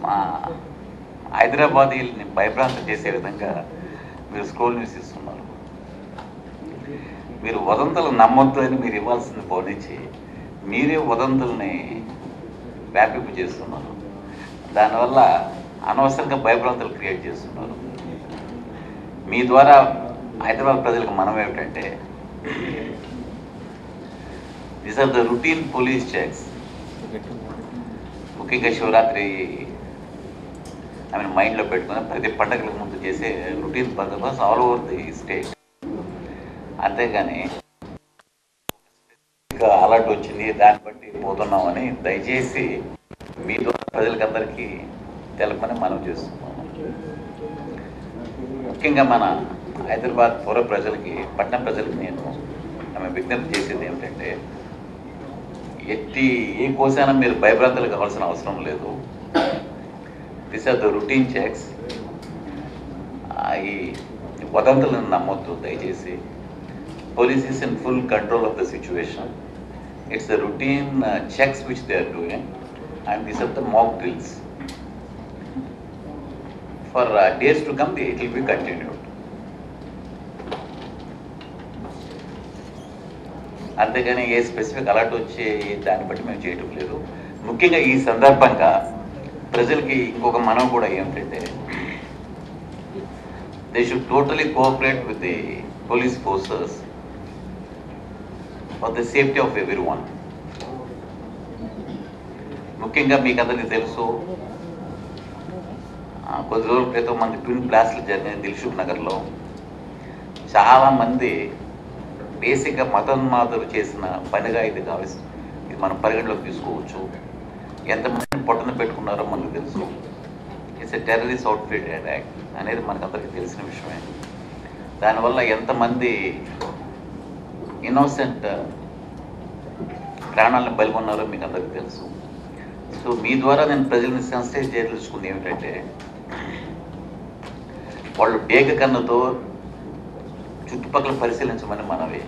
మా హైదరాబాదీల్ని భయభ్రాంతం చేసే విధంగా మీరు స్క్రోల్ న్యూస్ ఇస్తున్నారు. మీరు వదంతులు నమ్మొద్దు అని మీరు ఇవ్వాల్సింది పోనిచ్చి మీరే వదంతుల్ని వ్యాపింపు చేస్తున్నారు. దానివల్ల అనవసరంగా భయభ్రాంతులు క్రియేట్ చేస్తున్నారు. మీ ద్వారా హైదరాబాద్ ప్రజలకు మనం ఏమిటంటే, these are the routine police checks. ముఖ్యంగా శివరాత్రి మైండ్లో పెట్టుకుని ప్రతి పండగలకు ముందు చేసే రొటీన్ బందోబస్తు ఆల్ ఓవర్ ది స్టేట్. అంతేగాని ఇంకా అలర్ట్ వచ్చింది దాన్ని బట్టి పోతున్నామని దయచేసి మీ ద్వారా ప్రజలకందరికీ తెలపని మనం చేస్తున్నాము. ముఖ్యంగా మన హైదరాబాద్ పౌర ప్రజలకి, పట్టణ ప్రజలకి నేను విజ్ఞప్తి చేసేది ఏమిటంటే, ఏ కోసైనా మీరు భయభ్రాంతులు కావాల్సిన అవసరం లేదు. These are the routine checks. ఈ వదంతులను నమ్మొద్దు దయచేసి. Police is in full control of the situation. It's the routine checks which they are doing and these are the mock drills. For days to come it will be continued. అంతేగాని ఏ specific alert వచ్చే దాన్ని బట్టి మేము చేయటం లేదు. ముఖ్యంగా ఈ సందర్భంగా ప్రజలకి ఇంకొక మనం కూడా ఏమిటంటే, they should totally cooperate with the police forces for the safety of every one. ముఖ్యంగా మీకు అందరికీ తెలుసు, కొద్ది రోజుల క్రితం మనకి ట్విన్ బ్లాస్ట్లు జరిగిన దిల్సుఖ్ నగర్లో చాలామంది బేసిక్గా మతోన్మాదులు చేసిన పనిగా ఇది మనం పరిగణలోకి తీసుకోవచ్చు. ఎంతమంది పొట్టన పెట్టుకున్నారో మనకు తెలుసు. It's a terrorist outfit attack అనేది మనకందరికీ తెలిసిన విషయమే. దానివల్ల ఎంతమంది ఇన్నోసెంట్ ప్రాణాలను బలిగొన్నారో మీకు అందరికీ తెలుసు. సో మీ ద్వారా నేను ప్రజల్ని సెన్సిటైజ్ చేయదలుచుకుంది ఏమిటంటే, వాళ్ళు డేగ కన్నుతో చుట్టుపక్కల పరిశీలించమని మనవి.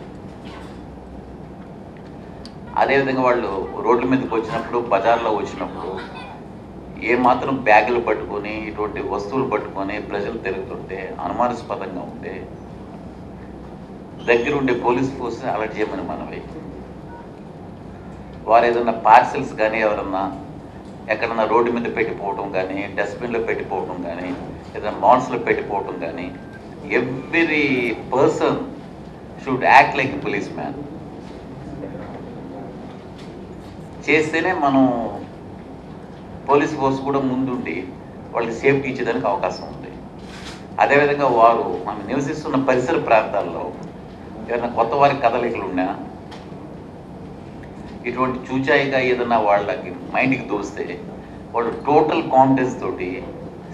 అదేవిధంగా వాళ్ళు రోడ్ల మీదకి వచ్చినప్పుడు, బజార్లో వచ్చినప్పుడు ఏమాత్రం బ్యాగులు పట్టుకొని, ఇటువంటి వస్తువులు పట్టుకొని ప్రజలు తిరుగుతుంటే, అనుమానాస్పదంగా ఉంటే దగ్గరుండే పోలీస్ ఫోర్స్ అలర్ట్ చేయమని మనవి. వారు ఏదన్నా పార్సెల్స్ కానీ, ఎవరన్నా ఎక్కడన్నా రోడ్డు మీద పెట్టిపోవటం కానీ, డస్ట్బిన్లో పెట్టిపోవటం కానీ, ఏదైనా మాల్స్లో పెట్టిపోవటం కానీ, every person should act like a police man. చేస్తేనే మనం పోలీస్ ఫోర్స్ కూడా ముందుండి వాళ్ళకి సేఫ్టీ ఇచ్చేదానికి అవకాశం ఉంది. అదేవిధంగా వారు మనం నివసిస్తున్న పరిసర ప్రాంతాల్లో ఏదైనా కొత్త వారి కదలికలు ఉన్నా, ఇటువంటి చూచాయిగా ఏదన్నా వాళ్ళకి మైండ్కి దోస్తే వాళ్ళు టోటల్ కాన్ఫిడెన్స్ తోటి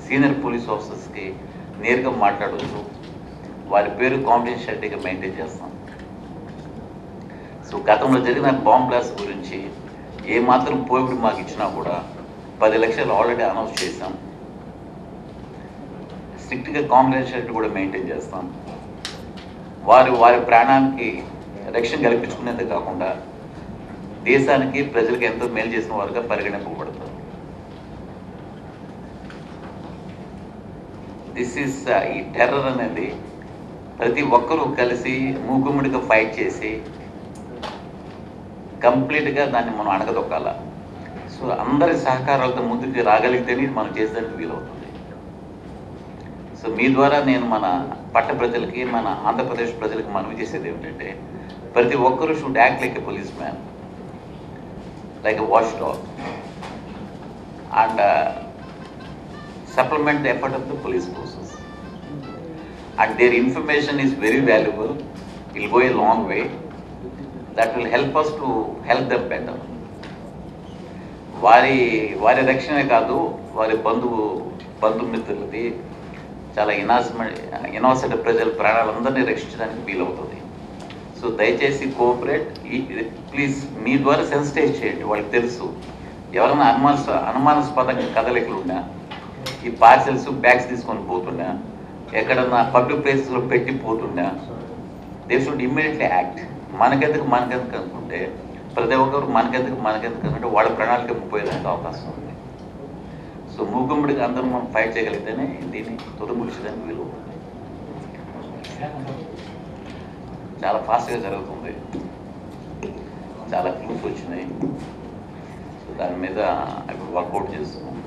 సీనియర్ పోలీస్ ఆఫీసర్స్కి నేరుగా మాట్లాడవచ్చు. వారి పేరు కాన్ఫిడెన్షియాలిటీగా మెయింటైన్ చేస్తాం. సో గతంలో జరిగిన బాంబ్ బ్లాస్ట్ గురించి ఏమాత్రం పోయిప్పుడు మాకు ఇచ్చినా కూడా 10 లక్షలు ఆల్రెడీ అనౌన్స్ చేశాం. స్ట్రిక్ట్గా కాన్ఫిడెన్షియాలిటీ కూడా మెయింటైన్ చేస్తాం. వారి ప్రాణానికి రక్షణ కల్పించుకునేది కాకుండా దేశానికి, ప్రజలకు ఎంతో మేలు చేసిన వారుగా పరిగణింపబడతారు. దిస్ ఈస్ ఈ టెర్రర్ అనేది ప్రతి ఒక్కరూ కలిసి మూకుమ్మడిగా ఫైట్ చేసి కంప్లీట్గా దాన్ని మనం అణగదొక్కాల. సో అందరి సహకారాలతో ముందుకు రాగలిగితేనే మనం చేసేదానికి వీలవుతుంది. సో మీ ద్వారా నేను మన పట్ట ప్రజలకి, మన ఆంధ్రప్రదేశ్ ప్రజలకి మనవి చేసేది ఏమిటంటే, ప్రతి ఒక్కరూ should act like a police man, like a watch dog, and supplement the effort of the police forces. And their information is very valuable. It will go a long way. That will help us to help them better. వారి రక్షణే కాదు, వారి బంధుమిత్రులది, చాలా innocent ప్రజల ప్రాణాలందరినీ రక్షించడానికి వీలవుతుంది. So దయచేసి cooperate. Please మీ ద్వారా sensitise చేయండి. వాళ్ళకి తెలుసు ఎవరైనా అనుమానాస్పదంగా కదలికలు ఉన్నా, ఈ పార్సెల్స్ బ్యాగ్స్ తీసుకొని పోతున్నా, ఎక్కడన్నా పబ్లిక్ ప్లేసెస్లో పెట్టి పోతున్నా, దే షుడ్ ఇమ్మీడియట్లీ యాక్ట్. మనకెందుకు అనుకుంటే ప్రతి ఒక్కరు మనకెందుకు అనుకుంటే వాళ్ళ ప్రణాళిక పోయేదానికి అవకాశం ఉంది. సో మూకుమ్మడికి అందరం మనం ఫైట్ చేయగలిగితేనే దీన్ని తొలగించడానికి వీలు. చాలా ఫాస్ట్గా జరుగుతుంది, చాలా క్లూస్ వచ్చినాయి. సో దాని మీద ఇప్పుడు వర్కౌట్ చేస్తున్నాం.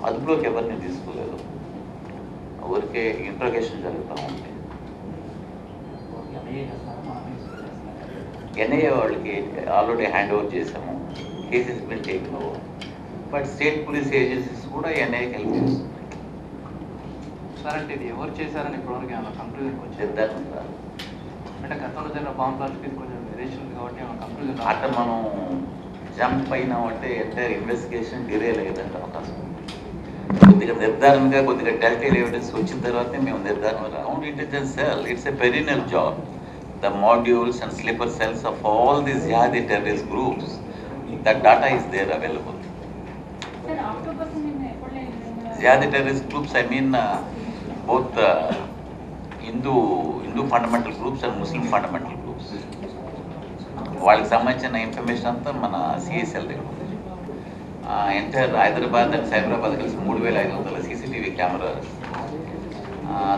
అదుపులోకి ఎవరిని తీసుకోలేదు, ఊరికే ఇంట్రోగేషన్ జరుగుతూ ఉంది. ఎన్ఐఏ వాళ్ళకి ఆల్రెడీ హ్యాండ్ ఓవర్ చేసాము, cases bin taken over. But state police agencies కూడా ఎన్ఐఏకి హెల్ప్ చేస్తుంది. సార్ అంటే ఇది ఎవరు చేశారని ఇప్పటివరకు ఏమైనా కంక్లూజన్ చేద్దాం అంటే గతంలో జరిగిన బాంబ్ బ్లాస్ట్కి కొంచెం వేరియేషన్ ఉంది కాబట్టి ఏమైనా కంక్లూజన్ అట్లా మనం జంప్ అయినామంటే ఎంటైర్ ఇన్వెస్టిగేషన్ డిలే అయ్యేదంటే అవకాశం ఉంది. కొద్దిగా నిర్ధారణగా కొద్దిగా టెల్టైల్ ఎవిడెన్స్ వచ్చిన తర్వాతే మేము నిర్ధారణ round intelligence cell it's a perennial job. The modules and sleeper cells of all these jihadi terrorist groups, that data is there available. Sir, October Jihadi terrorist groups, I mean both Hindu fundamental groups and Muslim fundamental groups. వాళ్ళకి సంబంధించిన information అంతా మన CSL దగ్గర ఉంది. Entire Hyderabad and Cyberabad కలిసి 3,500 CCTV cameras,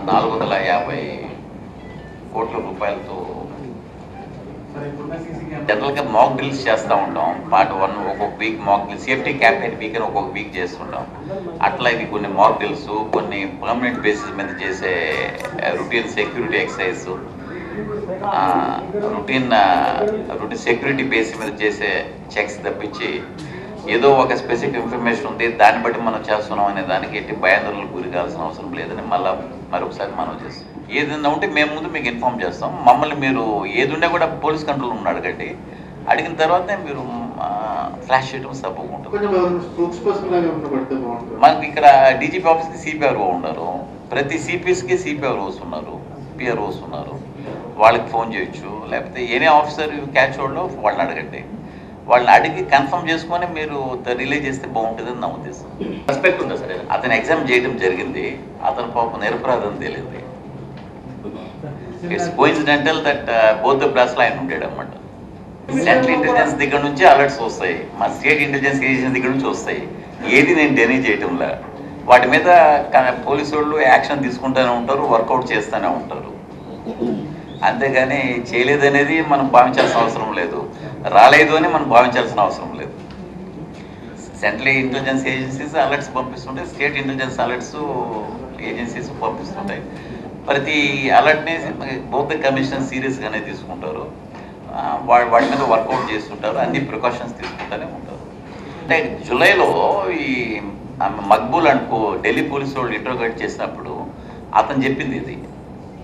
450 కోట్ల రూపాయలతో జనరల్గా మాక్ డ్రిల్స్ చేస్తూ ఉంటాం. పార్ట్ 1 ఒక్కొక్క week mock drill, safety campaign week అని ఒక్కొక్క వీక్ చేస్తుంటాం. అట్లా ఇవి కొన్ని మాక్ డ్రిల్స్, కొన్ని పర్మనెంట్ బేసిస్ మీద చేసే routine security exercise, routine security basis మీద చేసే చెక్స్ తప్పించి ఏదో ఒక స్పెసిఫిక్ ఇన్ఫర్మేషన్ ఉంది దాన్ని బట్టి మనం చేస్తున్నాం అనే దానికి ఎట్టి భయాందోళనకు గురి కావాల్సిన అవసరం లేదని మరొకసారి మనం చేస్తాం. ఏదైనా ఉంటే మేము ముందు మీకు ఇన్ఫామ్ చేస్తాం. మమ్మల్ని మీరు ఏది ఉన్నా కూడా పోలీస్ కంట్రోల్ ఉన్న అడగండి, అడిగిన తర్వాతే మీరు ఫ్లాష్ చేయడం సపోర్ట్ ఉంటుంది. మనకి ఇక్కడ డీజీపీ ఆఫీస్కి సిపిఆర్ఓ ఉన్నారు, ప్రతి సిపిఎస్కి సిపిఆర్ఓస్ ఉన్నారు, పిఆర్ఓస్ ఉన్నారు. వాళ్ళకి ఫోన్ చేయొచ్చు, లేకపోతే ఏనే ఆఫీసర్ క్యాచ్ వాళ్ళు వాళ్ళని అడగండి. వాళ్ళని అడిగి కన్ఫర్మ్ చేసుకొని మీరు రిలే చేస్తే బాగుంటుందని నా ఉద్దేశం. రెస్పెక్ట్ ఉందా సరే, అతను ఎగ్జామ్ చేయడం జరిగింది, అతను పాపం నిరపరాధం తెలియదు. It's coincidental that both the plus line ఉంటాడు అన్నమాట. సెంట్రల్ ఇంటెలిజెన్స్ దగ్గర నుంచి అలర్ట్స్ వస్తాయి, మా స్టేట్ ఇంటెలిజెన్స్ ఏజెన్సీ దగ్గర నుంచి వస్తాయి. ఏది నేను డెనీ చేయటంలా, వాటి మీద పోలీసు వాళ్ళు యాక్షన్ తీసుకుంటూనే ఉంటారు, వర్కౌట్ చేస్తూనే ఉంటారు. అంతేగాని చేయలేదనేది మనం భావించాల్సిన అవసరం లేదు, రాలేదు అని మనం భావించాల్సిన అవసరం లేదు. సెంట్రల్ ఇంటెలిజెన్స్ ఏజెన్సీస్ అలర్ట్స్ పంపిస్తుంటాయి, స్టేట్ ఇంటెలిజెన్స్ అలర్ట్స్ ఏజెన్సీస్ పంపిస్తుంటాయి. ప్రతి అలర్ట్ని బౌద్ధ కమిషన్ సీరియస్గానే తీసుకుంటారు, వాటి మీద వర్కౌట్ చేస్తుంటారు, అన్ని ప్రికాషన్స్ తీసుకుంటూనే ఉంటారు. అంటే జూలైలో ఈ మక్బూల్ అనుకో ఢిల్లీ పోలీసు వాళ్ళు ఇంట్రోగేట్ చేసినప్పుడు అతను చెప్పింది ఇది,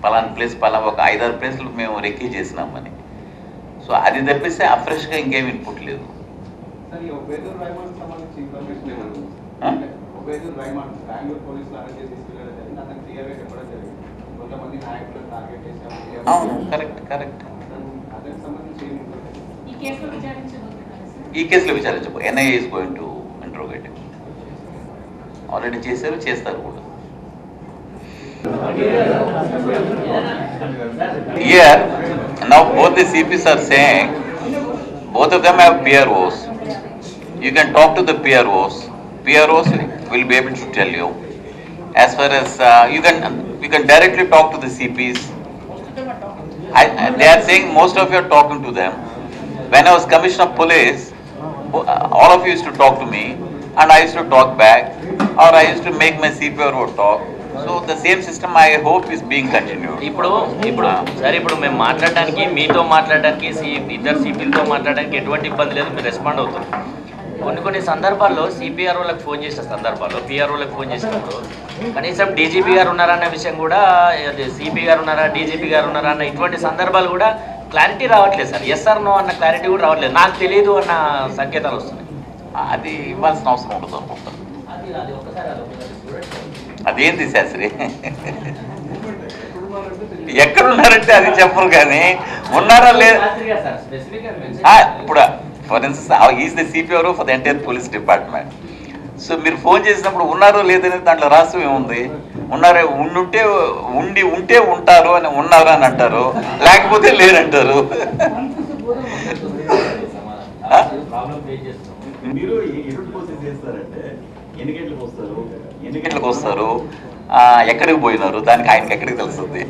పలానా ప్లేస్ ఒక 5-6 ప్లేస్లు మేము రెక్కీ చేసినామని. సో అది తప్పిస్తే అఫ్రెష్గా ఇంకేం ఇన్పుట్ లేదు. అవును, కరెక్ట్. ఈ కేసులో విచారించబో NIA is going to interrogate. Already చేస్తారు కూడా. Here, now both the CPs are saying, both of them have PROs. You can talk to the PROs. PROs will be able to tell you. As far as you can directly talk to the CPs. They are saying most of you are talking to them. When I was Commissioner of Police, all of you used to talk to me, and I used to talk back, or I used to make my CPRO talk. So the same system I hope is being continued. ఇప్పుడు సరే, ఇప్పుడు మేము మాట్లాడడానికి, మీతో మాట్లాడడానికి, ఇద్దరు సిపిలతో మాట్లాడడానికి ఎటువంటి ఇబ్బంది లేదు, మీరు రెస్పాండ్ అవుతారు. కొన్ని సందర్భాల్లో సిపిఆర్ఓలకు ఫోన్ చేసిన సందర్భాల్లో పిఆర్ఓలకు ఫోన్ చేసినప్పుడు కనీసం డీజీపీ గారు ఉన్నారా అన్న విషయం కూడా, సిపి గారు ఉన్నారా, డీజీపీ గారు ఉన్నారా అన్న ఇటువంటి సందర్భాలు కూడా క్లారిటీ రావట్లేదు సార్. ఎస్ ఆర్ నో అన్న క్లారిటీ కూడా రావట్లేదు, నాకు తెలియదు అన్న సంకేతాలు వస్తున్నాయి. అది ఇవ్వాల్సిన అవసరం ఉండదు అనుకుంటాను. అదేంటి శాస్త్రి, ఎక్కడున్నారంటే అది చెప్పరు, కానీ ఉన్నారా లేదా ఇప్పుడు for instance is the CPRO for the entire police department. So మీరు ఫోన్ చేసినప్పుడు ఉన్నారో లేదనేది దాంట్లో రాష్ట్రం ఏముంది, ఉన్నారే ఉంటే ఉంటారు అని ఉన్నారు అని అంటారు, లేకపోతే లేరంటారు. మీరు ఎటువంటి ప్రాసెస్ చేస్తారంటే ఎన్ని గంటలకు వస్తారు, ఎన్ని గంటలకు వస్తారు, ఎక్కడికి పోయినారు, దానికి ఆయనకి ఎక్కడికి తెలుస్తుంది.